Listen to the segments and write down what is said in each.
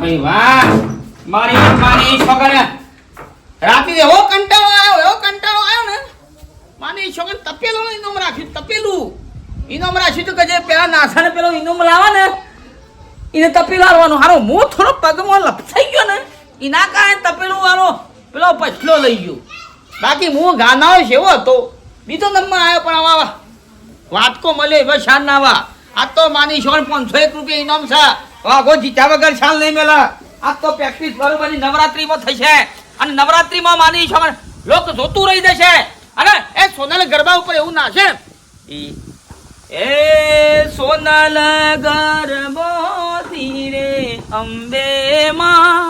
ભાઈ વાહ, મારી છોકરા રાતે એવો કંટાળો આવ્યો ને, મારી છોકરા તપેલું ઇનામ રાખ્યું, તપેલું ઇનામ રાખ્યું તો કે જે પેલા નાસાને પેલો ઇનામ લાવે ને એને તપેલું હારવાનું. હારો હું થોડો પગમાં લપસાઈ ગયો ને એના કારણે તપેલું વાળો પેલો પછલો લઈ ગયો. બાકી હું ગાનાઓ એવો હતો, બીજો નંબર આવ્યો. પણ આવા વાટકો મળે એવા શાન ના વા. આ તો માની છોકરા 501 રૂપિયા ઇનામ છે. વાઘો જીત્યા વગર શાલ નહીં મેલા. આ તો પ્રેક્ટિસ બરોબરની નવરાત્રીમાં થશે અને નવરાત્રીમાં માની છોકરા લોક જોતું રહી જશે. અને એ સોનલ ગરબા ઉપર એવું ના છે, એ સોનલ ગરબો ધીરે અંબે માં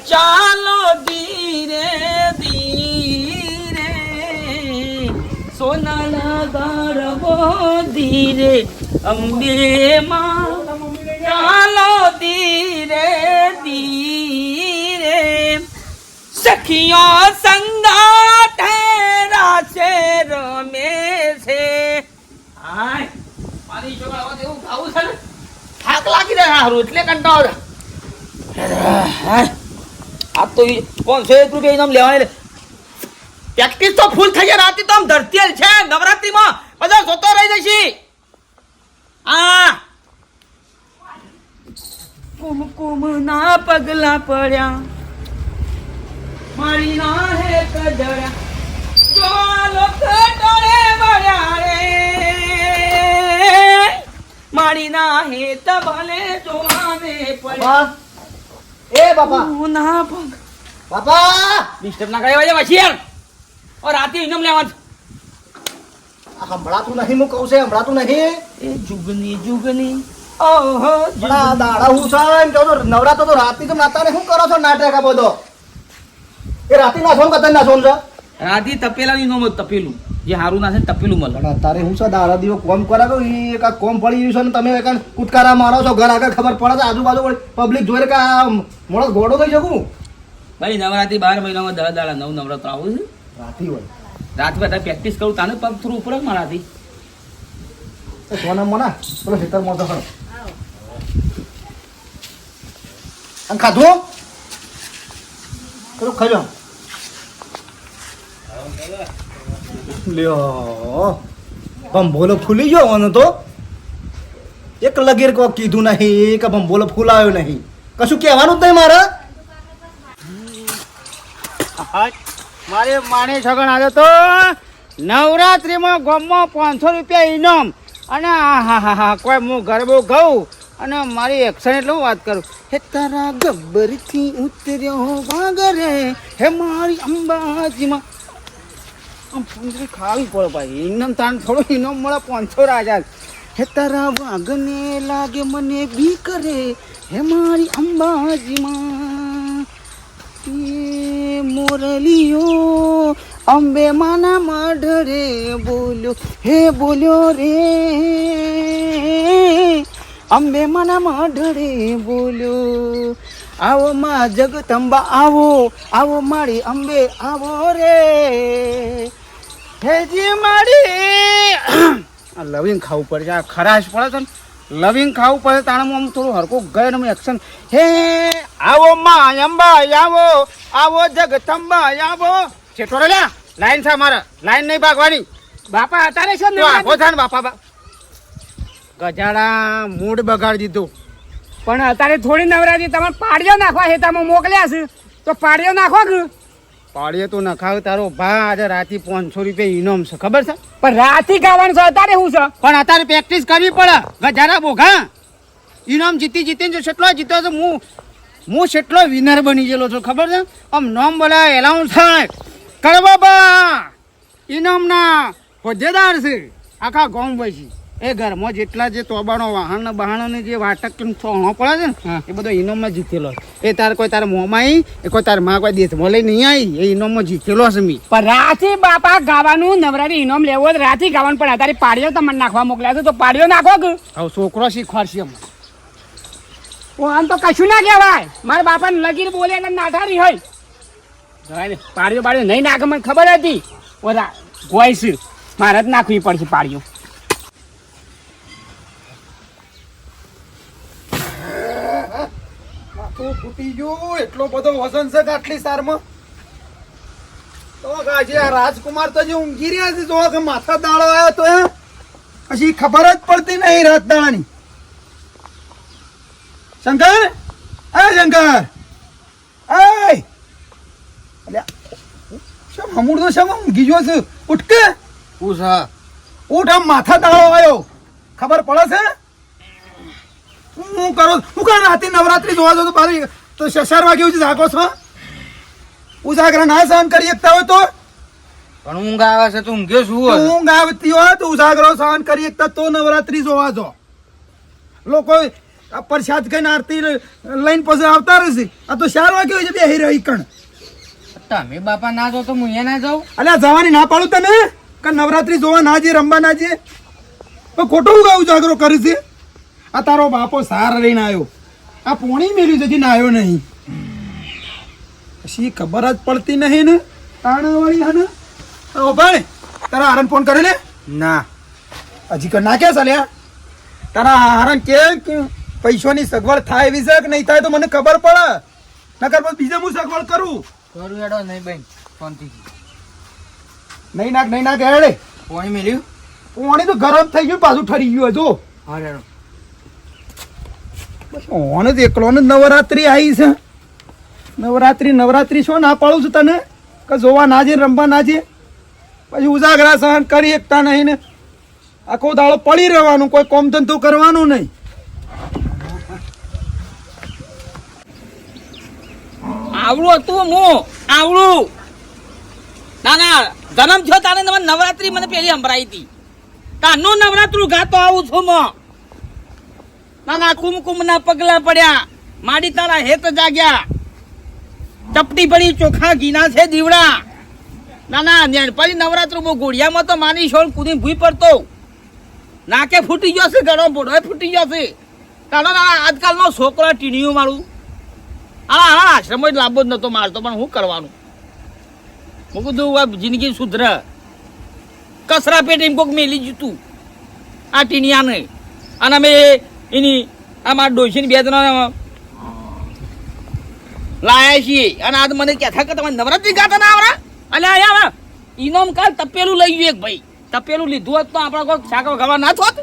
ચાલો ધીરે ધીરે, સોનલ ગરબો ધીરે અંબે માં ચાલો ધીરે ધીરે, સખીઓ સંગા ઠેરા છે રમે છે. હાય મારી છોકરા એવું ખાવું છે ને, થાક લાગી જાય હારું એટલે કંટાળો. આ તો 501 રૂપિયા ઇનામ લેવાય. પ્રેક્ટિસ તો ફૂલ થઈ જાય. રાતે તો આમ ધરતી છે નવરાત્રીમાં બધા જોતો રહી જશે. કુમકુમ ના પગલા પડ્યા, મારી ના હે કજળ્યા, જો લોક ટોળે મળ્યા રે, મારી ના હે તબલે જોવાને પડ્યા. એ બાપા ના પગ બાપા ડિસ્ટર્બ ના કરે વાજે પછી યાર. ઓ રાતે ઇનામ લેવાનું. સંભળાતું નહીં, હું કહું છે સંભળાતું નહીં. એ જુગની ઓહો આ દાડા હું છે એમ કહું છું. નવરાત્ર તો રાતની તો નાતા ને શું કરો છો નાટક આ બધો? એ રાતે નાસો ને કતર નાસો છે. રાતે તપેલા ઇનામ તપેલું જે હારું ના છે તપેલું મળે. પણ અત્યારે હું છે દાડા દિવસ કોમ કરાવો એ એક કોમ પડી ગયું છે ને તમે એક કુટકારા મારો છો. ઘર આગળ ખબર પડે છે, આજુબાજુ પબ્લિક જોઈ કે આ મોડો ઘોડો થઈ શકું. ભાઈ નવરાત્રી 12 મહિનામાં 10 દાડા 9 નવરાત્ર આવું છે. રાતી હોય રાત બધા પ્રેક્ટિસ કરું તાને પગ થોડું ઉપર જ મારાથી. સોના મોના પેલો ખેતર મોટો ખરો અને ખાધું પેલું ખાઈ લો. લ્યો ભંભોલો ફૂલી ગયો મને તો. એક લગીર કો કીધું નહીં કે ભંભોલો ફૂલાયો નહીં, કશું કહેવાનું જ નહીં મારે. મારે માણી છગન આવ્યો તો નવરાત્રીમાં ગામમાં 500 રૂપિયા ઇનામ. અને હા કોઈ હું ગરબો ગાઉં અને મારી એક્શન એટલે હું વાત કરું. હે તારા ગબ્બરથી ઉતર્યો વાગરે, હે મારી અંબાજીમાં આમ પૂંજરી ખાવી પડે ભાઈ. ઇનામ તાણ થોડું ઇનામ મળે 500 રાજા. હે તારા વાઘને લાગે મને બી કરે, હે મારી અંબાજીમાં મોરલીઓ અંબે માના માઢરે બોલ્યો, હે બોલ્યો રે અંબે માના માઢરે બોલ્યો. આવો માં જગદંબા આવો, આવો મારી અંબે આવો રે, હેજી મારી લવિંગ ખાવું પડે છે. આ ખરાશ પડે છે ને, લવિંગ ખાવું પડે તાણે આમ થોડું હરકું ગયે એક્શન. હે આવો માં અંબા આવો, આવો જગદંબા આવો. છેટો રે લ્યા લાઈન છે મારે, લાઈન નહીં ભાગવાની. બાપા અત્યારે છે ને આખો છે ને બાપા ગજાડા મૂડ બગાડી દીધું. પણ અત્યારે થોડી નવરાત્રી તમે પાડ્યો નાખવા હેતામાં મોકલ્યા છે તો પાડ્યો નાખો કે પાડ્યો તો નખાવ તારો ભા. આજે રાતે 500 રૂપિયા ઇનામ છે ખબર છે. પણ રાતે ગાવાનું છે અત્યારે શું છે? પણ અત્યારે પ્રેક્ટિસ કરવી પડે. ગજાડા બોઘા ઇનામ જીતીને જેટલો જીત્યો છે હું કેટલો વિનર બની ગયેલો છું ખબર છે. આમ નામ બોલાય એલાઉન્સ થાય કરો બાબા. ઇનામના હોદ્દેદાર છે આખા ગામ વસી. એ ઘરમાં જેટલા જે તોબાનો વાહન બહાણોને જે વાટક સોણો પડે છે ને એ બધો ઇનામમાં જીતેલો છે. એ તારે કોઈ તારા મોંમાં આવી, એ કોઈ તારા માં કોઈ દેશમાં લઈ નહીં આવી, એ ઇનામમાં જીતેલો છે મી. પણ રાતે બાપા ગાવાનું નવરાત્રી ઇનામ લેવો રાતે ગાવાનું. પણ અત્યારે પાડ્યો તમને નાખવા મોકલ્યા છે તો પાડ્યો નાખો કે હવે છોકરો શીખવાડશે અમને. આમ તો કશું ના કહેવાય. મારા બાપાને લગીર બોલે એટલે નાઠારી હોય. પાડ્યો નહીં નાખે મને ખબર હતી. ઓરા ગોઈશ મારે જ નાખવી પડશે પાડ્યો. માથું ફૂટી ગયું, એટલો બધો વજન છે કે આટલી સારમાં તો આજે આ રાજકુમાર તો જે ઊંઘી રહ્યા છે, જો કે માથા દાડો આવ્યો તો પછી ખબર જ પડતી નહીં રાત દાડાની. શંકર, એ શંકર, એ શમ હમુડ તો શમ ઊંઘી ગયો છે, ઉઠ કે ઉઠ, આમ માથા દાડો આવ્યો, ખબર પડે છે? હું કરો હું કાં રાતે નવરાત્રી જોવા જો તો બારી તો 4 વાગે ઉઠી જાગો છો? ઉજાગરા ના સહન કરી શકતા હોય તો પણ ઊંઘ આવે છે તો ઊંઘ્યો છું. ઊંઘ આવતી હોય તો ઉજાગરો સહન કરી શકતા તો નવરાત્રી જોવા જો. લોકો પ્રસાદ ખાઈને આરતી લઈને પછી આવતા રહેશે. આ તો 4 વાગે હોય છે બેહી રહી કણ. તમે બાપા ના જો તો હું અહીંયા ના જાઉં. અલ્યા જવાની ના પાડું તને કે નવરાત્રી જોવા ના જે રમવા ના જે તો ખોટું ઉજાગરો કરે છે. આ તારો બાપો સાર લઈને આવ્યો, આ પોણી મેલ્યું છે, હજી નાયો નહીં. પછી ખબર જ પડતી નહીં ને તાણવાળી હે ને. ઓ ભાઈ, તારા હારણ ફોન કરે લે. ના હજી કર ના ક્યાં ચાલ્યા? તારા હારણ કે પૈસાની સગવડ થાય એવી છે કે નહીં થાય તો મને ખબર પડે, નકર પછી બીજે હું સગવડ કરું. કરું હેડો નહીં બેન શાંતિ. નહીં નાખ હેડે. પાણી મેલ્યું. પોણી તો ગરમ થઈ ગયું, પાછું ઠરી ગયું હજુ. હા હેડો. ઓને જ એકલો ને નવરાત્રી આવી છે. નવરાત્રી શું ના પાડું છું તને કે જોવા ના છે, રમવા ના છે, પછી ઉજાગરા સહન કરી એકતા નહીં ને આખો દાડો પડી રહેવાનું, કોઈ કોમ ધંધો કરવાનું નહીં. આવડું હતું હું આવડું. ના જન્મ થયો તારે નવરાત્રી મને પેલી સંભળાઈ હતી. તારનું નવરાત્રું ગાતો આવું છું મો. ના કુમકુમ ના પગલા પડ્યા, માડી તારા હેત જાગ્યા, ચપટી પડી ચોખા ઘીના છે દીવડા. ના નેણપડી નવરાત્રું ઘોડિયામાં તો માની છોડ કુદી ભૂઈ પડતો, નાકે ફૂટી ગયો છે, ગળો બોડો ફૂટી ગયો છે. તારા આજકાલનો છોકરો ટીણીયું મારું આશ્રમ જ લાંબો જ નતો મારતો, પણ શું કરવાનું? હું કીધું જિંદગી સુધર, કસરા પેટ એમ કોક મેલી જતું આ ટીણિયાને. અને અમે એની આમાં ડોશીને 2 જણા લાયા છીએ, અને આજ મને કહેતા કે તમે નવરાત્રી ગાતા ના આવરા. અને અહીંયા ઇનામ કાલ તપેલું લઈ ગયું એક ભાઈ. તપેલું લીધું હોત તો આપણા કોઈ શાક વગાડવા ના થોત.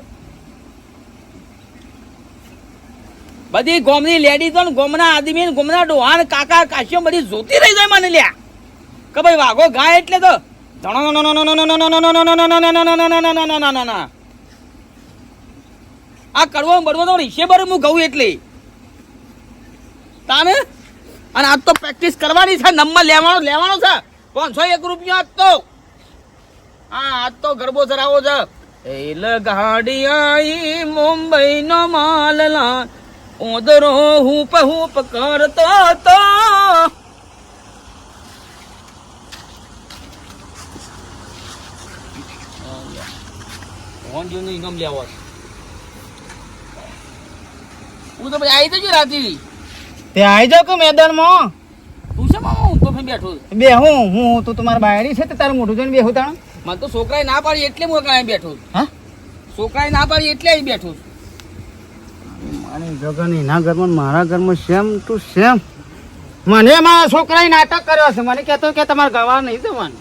બધી ગોમની લેડીઝો ને ગોમના આદમી ને ગોમના ડોહાન કાકા કાશીઓ બધી જોતી રહી જાય મને લ્યા કે ભાઈ વાઘો ગાય એટલે તો આ કડવો બળવો તો રીશે બર હું કહું એટલે તાને. અને આજ તો પ્રેક્ટિસ કરવાની છે, નંબર લેવાનો છે. 501 રૂપિયા આજ તો. હા આજ તો ગરબો ધરાવો છે. એલ ગાડી આઈ મુંબઈ નો માલલા ઓદરો હૂપ કરતો તો. ઇનામ લેવા હું તો પછી આવી જજો રાતી. તે આવી જાવ કે મેદાનમાં. તું છે મામા હું તો બેઠો બે હું તો તમારા બાયડી છે, તારું મોઢું જોઈને બેહું તાણ. મને તો છોકરાએ ના પાડી એટલે હું કાંઈ બેઠો છું. હા છોકરાએ ના પાડી એટલે અહીં બેઠો છું. મારી જગની ના ઘરમાં મારા ઘરમાં સેમ ટુ સેમ. મને મારા છોકરાએ નાટક કર્યો છે, મને કહેતો કે તમારે ગવા નહીં જવાનું.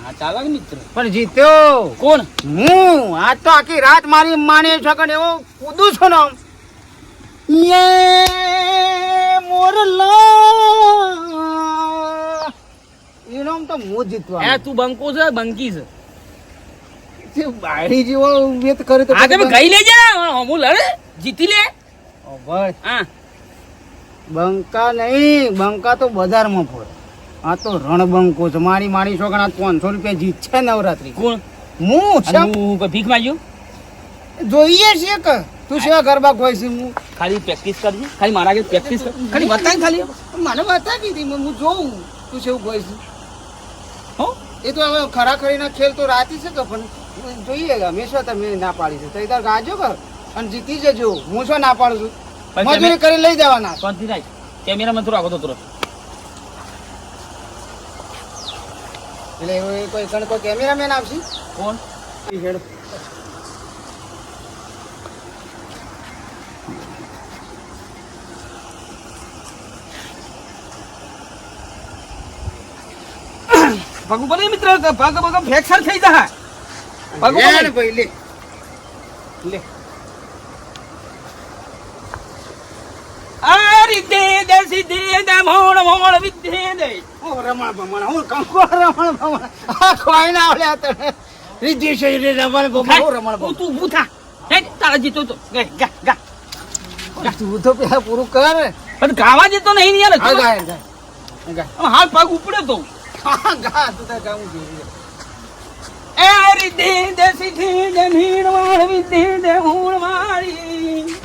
હા ચાલે ને મિત્ર. પણ જીત્યો કોણ? હું. આજ તો આખી રાત મારી માની છગન એવો કૂદું છું ને આમ. મોરલા એનો તો હું જીતવા. તું બંકો છે બંકી છે. બાયડી જેવો વેત કરે તો આ તમે ગઈ લેજે હું લડે જીતી લે. ભાઈ હા બંકા નહીં, બંકા તો બજારમાં ફોર. આ તો રણબંકો છે. મારી છોકરા 500 રૂપિયા જીત છે નવરાત્રી. કોણ? હું છે. હું કોઈ ભીખ માંગ્યો? જોઈએ છે કે તું છે ગરબા કોઈ છે. હું ખાલી પ્રેક્ટિસ કરજે, ખાલી મારા આગળ પ્રેક્ટિસ કર. ખાલી બતાય ખાલી. મને બતાવી દીધી, હું જોઉં તું છે એવું કોઈ છે. હો એ તો હવે ખરાખરીના ખેલ તો રાતી છે કે પણ જોઈએ હંમેશા તમે ના પાડી છે તો એ તાર ગાજો કર અને જીતી જજો. હું શું ના પાડું છું? મજૂરી કરી લઈ જવાના. શાંતિ રાખ. કેમેરામાં થોડો આગળ તો તુરંત. એટલે એવું કોઈ કેમેરામેન આવશે? કોણ? પગ ઉપર નહીં મિત્ર પગ ફ્રેક્ચર થઈ જાય પગ ઉપર નહીં. ભાઈ લે લે આ રીતે દેસી દે મોણ મોણ વિદ્યે દે ઓ રમણ ભમણ હું કંકો રમણ ભમણ આ કોઈ ના આવડ્યા તને રીતિ છે રમણ ભમણ હું રમણ ભમણ તું ઊભું થા હે તારા જીતો તો ગા ગા ગા તું તો પેલા પૂરું કર પણ ગાવા જેતો નહીં યાર હા ગાય ગાય હાલ પગ ઉપડે તો હા ગા તું તો ગાવું જોઈએ એ રીતે દેસી દે મીણ મોણ વિદ્યે દે મોણ મારી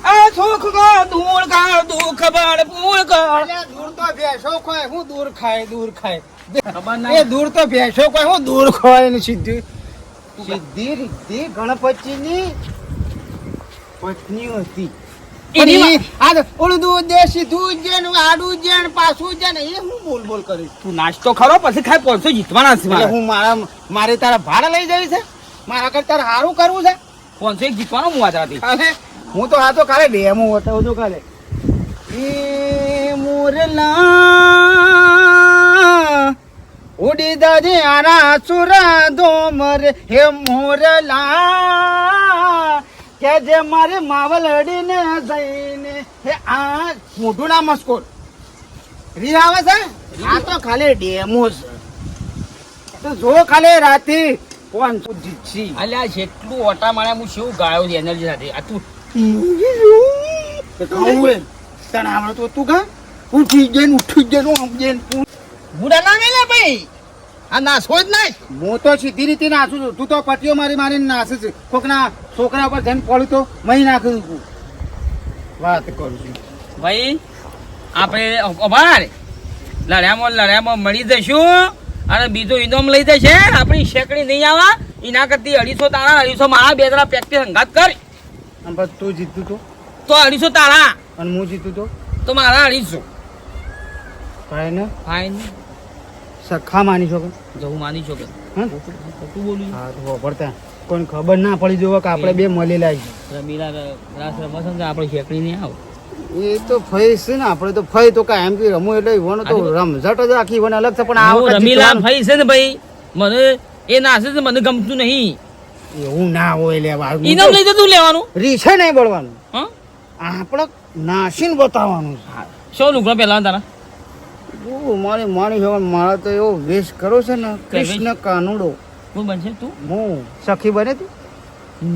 આ સુખ કો દૂર કાળ દુઃખ બળ પૂળ કાળ અલ્યા દૂર તો ભેંસો ખોય હું દૂર ખાય ખબર ના એ દૂર તો ભેંસો ખોય હું દૂર ખોય ને સીધી સીધી રીધી ગણપતિની પત્ની હતી એની આ ઓલું દૂધ દેશી દૂધ છે ને આડું છે ને પાછું છે ને એ હું બોલ બોલ કરીશ તું નાસ્તો ખરો પછી ખાય 500 જીતવાના છે એટલે મારે હું મારે તારા ભાડા લઈ જવી છે મારા કરતા તારે સારું કરવું છે 500 જીતવાનો હું આજરાથી અને હું તો આ તો કાલે ડેમો બતાવું છું કાલે એ મોરલા ઉડી દાજે આના સુરા દોમર હે મોરલા કે જે મારે માવલડીને જઈને હે આ મોઢું ના મસ્કોર રી આવે છે આ તો ખાલી ડેમો છે તો જો ખાલી રાતે 500 જીતશી અલ્યા જેટલું ઓટા મારે હું શું ગાયો છે એનર્જી સાથે આ તું તું કા ઉઠી જઈને બુડા ના મેલે ભાઈ આ નાસો જ નહીં હું તો સીધી રીતે નાચું છું તું તો પટીઓ મારીને નાચે છે કોકના છોકરા ઉપર જઈને પડ્યું તો મહી નાખું છું વાત કરું છું ભાઈ આપણે અભાર લડ્યામાં મળી જશું અને બીજો ઇનામ લઈ જશે આપણી શેકડી નહીં આવા એના કરતી 250 તારા 250 મારા બે જણા પ્રેક્ટિસ હંગાત કર અને બસ તું જીતું તો 250 તારા અને હું જીતું તો મારા 250 ભાઈ ને ફાઈન સખા માની શકો જવું માની છો કે હા તું બોલું હા તો પડતા કોઈને ખબર ના પડી જોવે કે આપણે બે મળેલા છીએ રમીલા રાસ રમસન આપણે શેકડી નહીં આવ એ તો ફઈ છે ને આપણે તો ફઈ તો કાંઈ એમ કે રમવું એટલે ઈવોનો તો રમઝટ જ આખી ઈવોને અલગ છે પણ આ વખત રમીલા જીતવાનું. ભાઈ છે ને ભાઈ મને એ નાસે છે મને ગમતું નહીં એવું ના હોય લેવા ઇનામ લઈ જતું લેવાનું રીછે નહીં બળવાનું હા આપણે નાસીને બતાવવાનું છે શું લુગડા પહેલા તારા મારી હવે મારા તો એવો વેશ કરો છે ને કૃષ્ણ કાનુડો કોણ બનશે તું હું સખી બને તું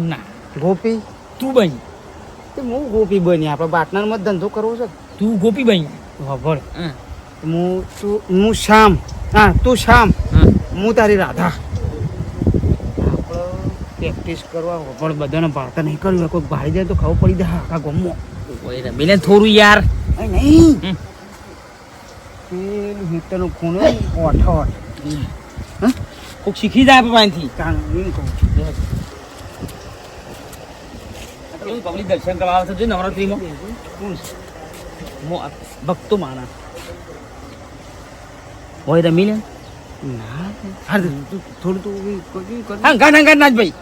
ના ગોપી તું બન તે હું ગોપી બની આપણે બાટનામાં જ ધંધો કરવો છે તું ગોપી બન ખબર હું શ્યામ હા તું શ્યામ હું તારી રાધા આપણે પ્રેક્ટિસ કરવા પણ બધાને ભારતા નહીં કરવું કોઈ ભાઈ જાય તો ખબર પડી જાય આખા ગમો રમીલે થોડું યાર નહીં પેલું હીટરનું ખૂણ ઓઠ કોક શીખી જાય પાસેથી એમ કહું પબ્લિક દર્શન કરવા આવે છે નવરાત્રીમાં ભક્તો માના હોય રમી લે ના થોડું તો હંગાટ ના જ ભાઈ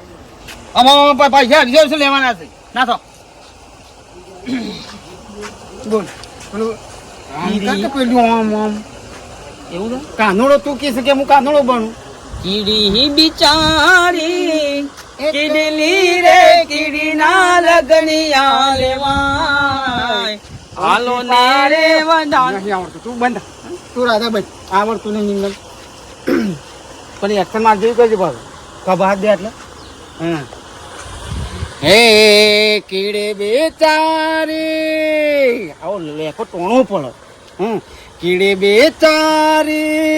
અમારા પૈસા રિઝર્વેશન લેવાના છે ના તો બોલ પેલું પેલું આમ આમ એવું છે કાનોડો તું કે છે કે હું કાનોડો બનું કીડી બિચારી કીડલી રે કીડી ના લગનિયા લેવાય હાલો ને રે વંદાન નથી આવડતું તું બંધ તું રાધા ભાઈ આવડતું નહીં નિંગલ પણ એક્શન માં જેવું કરજે પાછું કબ હાથ દે એટલે હા હે કીડે બેચારી આવો લેખો ટોણો પડે કીડે બેચારી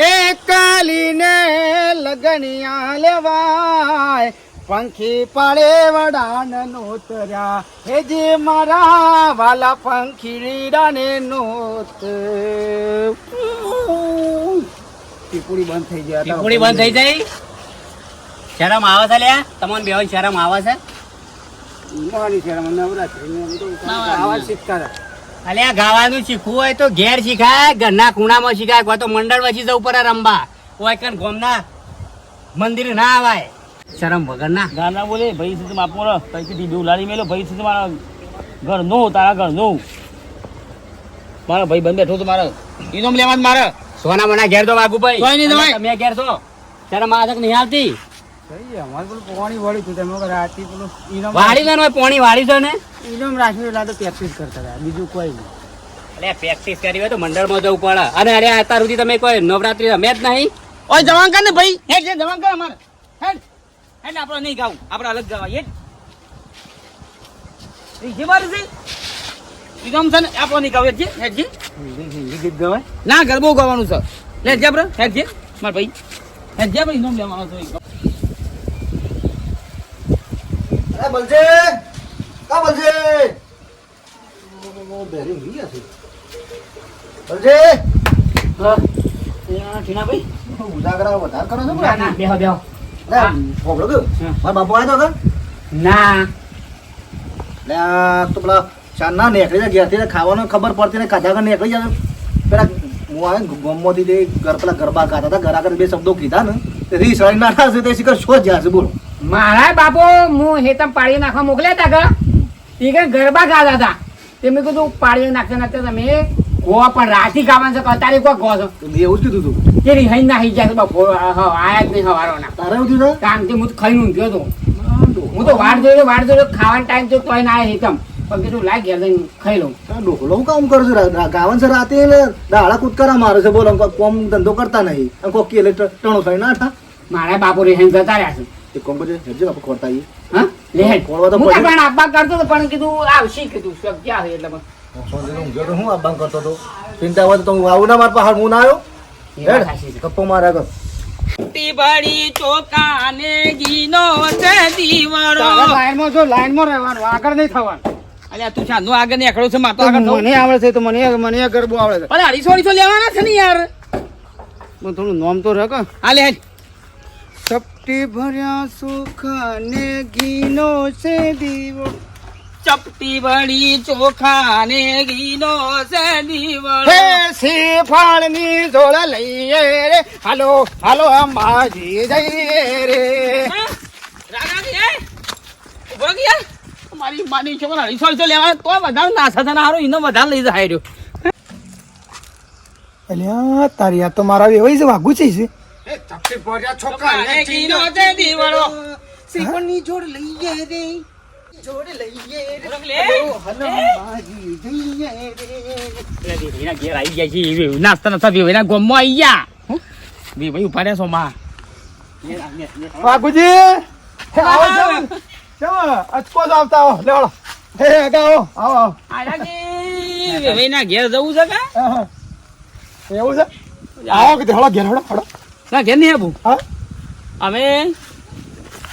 એ કાલીને લગનિયા લેવાય પંખી પાડે વડાન નોતર્યા હે જે મારા વાલા પંખીડાને નોત ટીપુડી બંધ થઈ ગયા ટીપુડી બંધ થઈ જાય શરમ આવે છે લ્યા તમને બેવ શરમ આવે છે મારી શરમ નવરાત્રી આવા શીખતા અલ્યા ગાવાનું શીખવું હોય તો ઘેર શીખાય ઘરના ખૂણામાં શીખાય કોઈ તો મંડળ વચ્ચે જવું પડે રમવા કોઈ કણ ગોમના મંદિર ના આવાય શરમ વગર ના ગાના બોલે ભાઈ સુધી માપો કઈ ડીબી ઉલાડી મેલો ભાઈ સુધી મારા ઘર નો તારા ઘર નો મારા ભાઈ બંધ બેઠો તો મારે ઇનામ લેવાનું મારે સોના મના ઘેર દો બાબુભાઈ કોઈ નહીં દવાય. તમે ઘેર છો ત્યારે માજક નહીં આવતી અમારે પેલું પોણી વાળી તું તમે રાતી પેલું વાળી છે ને પોણી વાળી છે ને ઇનામ રાખ્યું એટલે તો પ્રેક્ટિસ કરતા હતા બીજું કોઈ નહીં એટલે પ્રેક્ટિસ કરી હોય તો મંડળમાં જવું પડે અને અરે અત્યાર સુધી તમે કોઈ નવરાત્રી રમે જ નહીં ઓય જવાન કર ને ભાઈ હેડ જે જવાન કર અમારે હેડ હેડ આપણે નહીં ગાવું આપણે અલગ ગાવા હેડ એ જે મારું છે ઈદમ છે ને આપણે નહીં ગાવું હેડ જે ગીત ગવાય ના ગરબો ગાવાનું છે લે જે બ્રો હેડ જે માર ભાઈ હેડ જે ભાઈ નોમ લેવાનો છે અરે બલજે કા બલજે બેરી ઉડી ગયા છે બલજે ટીનાભાઈ ઉજાગરા વધાર કરો છો ના ના બેહો બેહો અરે ભોગળો ગયો મારા બાપુ આવ્યો તો ના લે આ તો પેલા ચાંદના નીકળી જાય ઘેરથી ખાવાનું ખબર પડતી ને ખાધા કર નીકળી જાય પેલા હું આવે ગમમાંથી તે પેલા ગરબા ગાતા હતા ઘર આગળ બે શબ્દો કીધા ને તે રીસ વાળી ના થશે તે શીખર શોધ જ્યાં છે બોલો મારા બાપો હું હેતમ પાડી નાખવા મોકલ્યા હતા કે એ કઈ ગરબા ગાતા હતા તે મેં કીધું પાડી નાખતા નાખતા તમે ગો પણ રાતી ગાવાનું છે કે અત્યારે કોઈ ગો છો તો મેં એવું જ કીધું હતું તે રિહાઈ નાખી જાય બાપો આયા જ નહીં હવારોના તારે એવું થયું કામથી હું તો ખાઈને ઊંઘ્યો હતો હું તો વાટ જોયો ખાવાનો ટાઈમ તો તોય ના આવ્યા હેતમ પણ કીધું લાગ ઘેર જઈને ખાઈ લઉં ડોકલો હું કામ કરું છું ગાવાનું છે રાતે એટલે દાડા કૂદકારા મારે છે બોલો કોમ ધંધો કરતા નહીં અને કોક કે ટણો થઈ ના થા મારા બાપુ રિહાઈ જતા રહ્યા છે એ કોમ કરજે હેડજે આપણે ખોરતા આવીએ હા લે ખોરવા તો હું પડે. પણ આપવા કરતો હતો પણ કીધું આવશે કીધું સબ ક્યાં છે એટલે હું આબામ કરતો હતો ચિંતા હોય તો હું આવું ના માર પહાડ હું ના આવ્યો એ વાત સાચી છે. ગપ્પો મારે કર બળી ચોકા ને ગીનો છે દીવાળો લાઈનમાં છો લાઈનમાં રહેવાનું આગળ નહીં થવાનું અલ્યા તું ચાંદનો આગળ ને એકડો છે માતો આગળ થવું. મને આવડે છે તો મને ગરબો આવડે છે પણ અઢીસો અઢીસો લેવાના છે ને યાર પણ થોડું નામ તો રાખ હા લે હેડ ચપટી ભર્યા સુખ ને ઘીનો છે દીવો ચપટી બળી ચોખા ને ગીનો છે દીવાળો હે શ્રીફળની જોડ લઈએ રે હાલો હાલો અંબાજી જઈએ રે રાગાજી હે ઉભો રહો કે યાર મારી માની છોકરા અઢીસો અઢીસો લેવાના તો વધારે નાસા થના હારો એનો વધારે લઈ જાય રહ્યો અલ્યા તારી આ તો મારા વેવાઈ છે વાગુ છે ચપટી ભર્યા ચોખા ને ગીનો છે દીવાળો શ્રીફળની જોડ લઈએ રે જોડ લઈએ ઉભો રહો કે લે. અંબાજી જઈએ રે એના ઘેર આવી ગયા છે એ નાસ્તા નતા પીવા એના ગોમમાં આવી ગયા બે ભાઈ ઉભા રહ્યા છો માં વાગુજી હે આવો ચાલો અચકો જ આવતા આવો લેવડો હે આગા આવો આવો આલાજી બે ભાઈ ના ઘેર જવું છે કે આવો. એવું છે આવો કે હળો ઘેર હળો ના ઘેર નહીં આવું હા અમે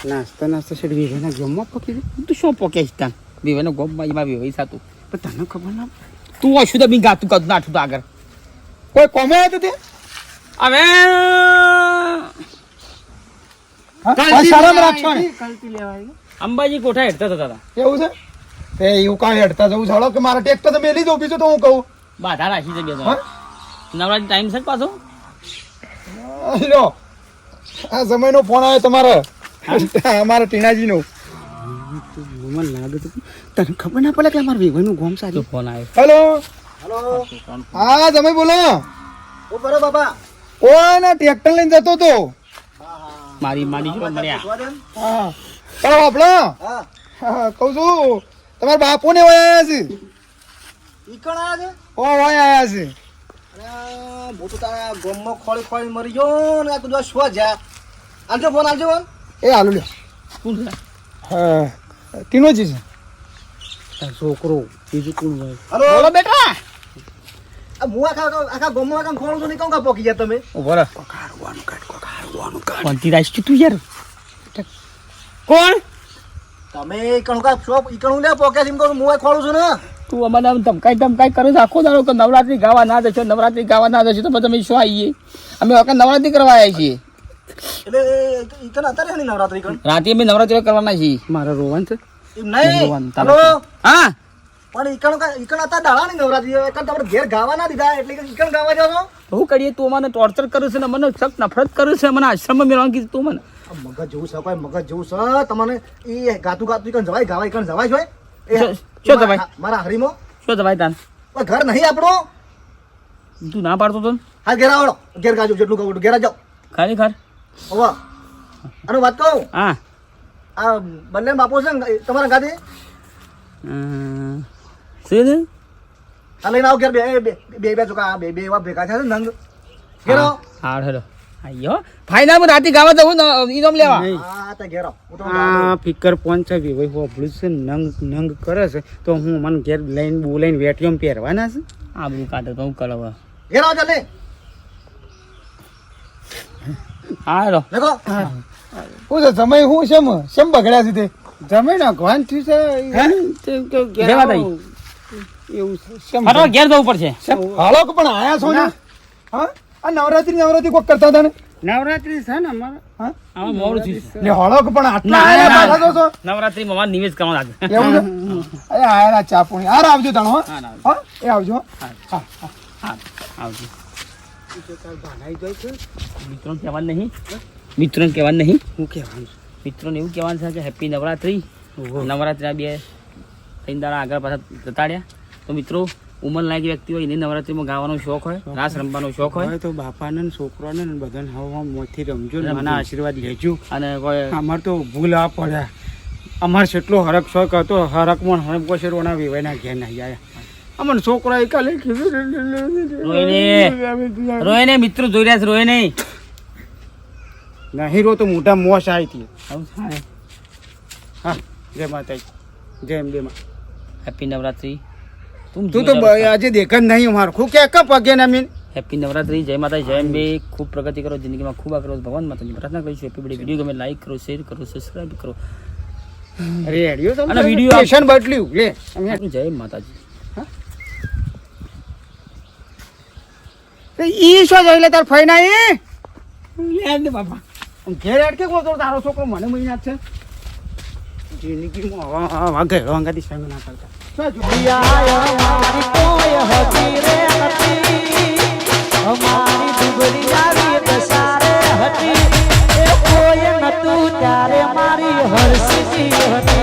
નાસ્તા શેઠ વિવેના જમવા પકી દે તું શું પોકે છે બે ભાઈ ગોમમાં એમાં બે ભાઈ સાતું પણ તને ખબર ના તું અશુદ્ધ બી ગાતું કદ નાઠું તો આગળ કોઈ કોમે આવ્યું તે હવે હા શરમ રાખશો ને કલતી લેવાય અંબાજી કોઠા હેડતા થતા હતા એવું છે તે એવું કાંઈ હેડતા જવું ચાલો કે મારા ટેક્ટર તો મેલી દઉં બીજું તો હું કહું બાધા રાખી છે બે હા? નવરાત્રી ટાઈમ છે પાછો લ્યો આ સમયનો ફોન આવ્યો તમારે અમારા ટીનાજીનો મને લાગે તો તને ખબર ના પડે કે અમારા વિવેનું ગોમ સારી ફોન આવ્યો હેલો હલો હા તમે બોલો ઓ બરો બાપા ઓ ના ટ્રેક્ટર લઈને જતો તો મારી માની જો મળ્યા હા ચાલો આપણો હા હા કહું છું તમારા બાપુને વય આવ્યા છે ઈ કણ આયા છે ઓ વય આવ્યા છે અરે હું તો તારા ગોમમાં ખોળી ખોળી મરી ગયો ને આ કુદવા શું જા આલજો ફોન એ હાલો લ્યો કોણ છે? હા ટીનોજી છે છોકરો બીજું કોણ હોય હલો બોલો બેટા આ હું આખા ગોમમાં કામ ખોળું છું નહીં કામ કા પોકી ગયા તમે ઉભો રહો કોણથી રાઈશ તું યાર કોણ તમે ઈકણ કા શોપ ઈકણ લે પોકે સિમ કરું હું ખોળું છું ને તું અમને આમ ધમકાઈ કરે છે આખો દાડો કે નવરાત્રી ગાવા ના જશો નવરાત્રી ગાવા ના જશો તો પછી તમે શું આવીએ અમે વખત નવરાત્રી કરવા આવ્યા છીએ એટલે ઈકણ અત્યારે નહીં નવરાત્રી ઈકણ રાતે અમે નવરાત્રી કરવાના છીએ મારા રોવાન છે એમ નહીં ભગવાન તારે હલો હા પણ ઈકણ અત્યારે દાડા નહીં નવરાત્રી ઈકણ તમારે ઘેર ગાવા ના દીધા એટલે કે ઈકણ ગાવા જાવ છો શું કરીએ તું મને ટોર્ચર કરે છે ને મને સખ્ત નફરત કરે છે મને આશ્રમમાં મેળવવાનું કીધું તું મને આ મગજ જેવું છે કોઈ મગજ જેવું છે તમને એ ગાતું ગાતું ઈકણ જવાય ગાવા ઈકણ જવાય છે શું જવાય? મારા હરીમો શું દવાઈ તાન ઘર નહીં આપણો તું ના પાડતો તો ને? હા ઘેર આવડો ઘેર ગાજો જેટલું કહું ઘેર જાઓ ખરેખર હોવા અને વાત કહું હા આ બંને બાપો છે ને તમારા ગાદી શું છે? આ લઈને આવો ઘેર બે બે બે બે ચોકા બે બે એવા ભેગા થયા છે નંગ ઘેર આવો હા હેલો અయ్యో ફાઇનલ માં રાતે ગાવા જવું ને ઇનામ લેવા નહીં. હા તો ઘેર આવો હું આ તમને ફિકર પહોંચાવી હોય હોબળું છે નંગ કરે છે તો હું મને ઘેર લઈને બોલાઈને વેટીઓમ પહેરવાના છે આ બધું કાઢે તો હું કરવા ઘેર આવો જલ્દી હા હેલો દેખો શું છે સમય શું શેમ બગડ્યા છે તે જમે નાખવાનું થયું છે જવા દઈ. એવું છે ફરવા ઘેર જવું પડશે હાલો કે પણ આયા છો ને હા આ નવરાત્રી કોક કરતા હતા ને નવરાત્રી છે ને અમારે હા આમાં મોડું થયું છે. લે હાલો કે પણ આટલા ના, આયા ના, પાછા તો છો નવરાત્રીમાં મારે નિવેશ કરવા લાગે એવું છે અરે આયા ચા પોણી હાર આવજો તાણો હા, હા ના, હા એ આવજો હો. હા હા આવજો ભાનાઈ જાય છે મિત્રોને કહેવાનું નહીં મિત્રોને કહેવાનું નહીં હું કહેવાનું મિત્રોને એવું કહેવાનું છે કે હેપી નવરાત્રી નવરાત્રીના બે ત્રણ દાડા આગળ પાછા જતા રહ્યા તો મિત્રો ઉંમરલાયક વ્યક્તિ હોય એને નવરાત્રીમાં ગાવાનો શોખ હોય રાસ રમવાનો શોખ હોય હવે તો બાપાને ને છોકરાને ને બધાને હવા મોથી રમજો ને રમજો. મને આશીર્વાદ લેજો અને કોઈ અમાર તો ભૂલ આ પડ્યા અમારે કેટલો હરક શોખ હતો હરકમાં હરક કોશેરોના વેવાયના ઘેર નહીં આવ્યા અમને છોકરા કાલે રોય ને મિત્રો જોઈ રહ્યા છે રોય નહીં નહીં રો તો મોટા મોશ આવી હતી આવું થાય. હા જય માતાજી જય અંબે માં હેપી નવરાત્રી તું તો આજે દેખ જ નહીં મારું ખૂબ કે પગે ને મીન હેપી નવરાત્રી જય માતા જય અંબે ખૂબ પ્રગતિ કરો જિંદગીમાં ખૂબ આગળ વધો. ભગવાન માતાની પ્રાર્થના કરીશું હેપી બર્થડે વિડીયો ગમે લાઈક કરો શેર કરો સબસ્ક્રાઇબ કરો રેડિયો તો અને વિડીયો સ્ટેશન બદલ્યું લે અમે જય માતાજી ઈ શું જોઈ લે તાર ફઈના એ લે બાપા ઘેર હેડ કે કોતો તારો છોકરો મને મહિના છે જિંદગીમાં હવા ઘેરો અંગાથી સંગ ના કરતા શું જો અમારી ડુબરી આવી દસારે હતી એ કોઈ નતું ત્યારે મારી હરસી હતી